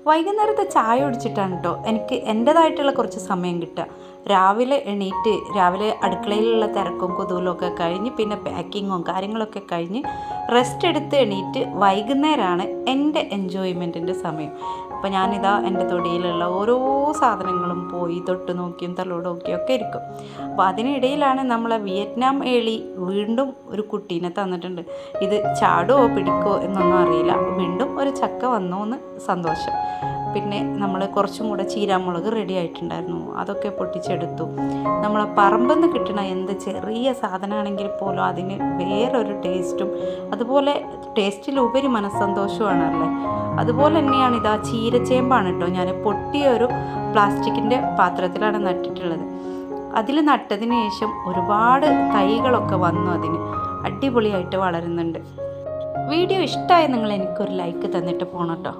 വൈകുന്നേരത്തെ ചായ കുടിച്ചിട്ടാണ് കേട്ടോ എനിക്ക് എൻ്റേതായിട്ടുള്ള കുറച്ച് സമയം കിട്ടുക. രാവിലെ എണീറ്റ് രാവിലെ അടുക്കളയിലുള്ള തിരക്കും കുതൂലും ഒക്കെ കഴിഞ്ഞ് പിന്നെ പാക്കിങ്ങും കാര്യങ്ങളൊക്കെ കഴിഞ്ഞ് റെസ്റ്റ് എടുത്ത് എണീറ്റ് വൈകുന്നേരമാണ് എൻ്റെ എൻജോയ്മെൻറ്റിൻ്റെ സമയം. അപ്പോൾ ഞാനിതാ എൻ്റെ തൊടിയിലുള്ള ഓരോ സാധനങ്ങളും പോയി തൊട്ട് നോക്കിയും തലോട് നോക്കിയും ഒക്കെ ഇരിക്കും. അപ്പോൾ അതിനിടയിലാണ് നമ്മളെ വിയറ്റ്നാം ഏളി വീണ്ടും ഒരു കുട്ടീനെ തന്നിട്ടുണ്ട്. ഇത് ചാടുമോ പിടിക്കുമോ എന്നൊന്നും അറിയില്ല. വീണ്ടും ഒരു ചക്ക വന്നു എന്ന് സന്തോഷം. പിന്നെ നമ്മൾ കുറച്ചും കൂടെ ചീരാമുളക് റെഡി ആയിട്ടുണ്ടായിരുന്നു, അതൊക്കെ പൊട്ടിച്ചെടുത്തു. നമ്മളെ പറമ്പിൽ നിന്ന് കിട്ടുന്ന എന്ത് ചെറിയ സാധനമാണെങ്കിൽ പോലും അതിന് വേറൊരു ടേസ്റ്റും അതുപോലെ ടേസ്റ്റിലുപരി മനസ്സന്തോഷമാണല്ലേ. അതുപോലെ തന്നെയാണ് ഇതാ ചീരച്ചേമ്പാണ് കേട്ടോ. ഞാൻ പൊട്ടിയൊരു പ്ലാസ്റ്റിക്കിൻ്റെ പാത്രത്തിലാണ് നട്ടിട്ടുള്ളത്. അതിൽ നട്ടതിന് ശേഷം ഒരുപാട് തൈകളൊക്കെ വന്നു, അതിന് അടിപൊളിയായിട്ട് വളരുന്നുണ്ട്. വീഡിയോ ഇഷ്ടമായ നിങ്ങൾ എനിക്കൊരു ലൈക്ക് തന്നിട്ട് പോകണം കേട്ടോ.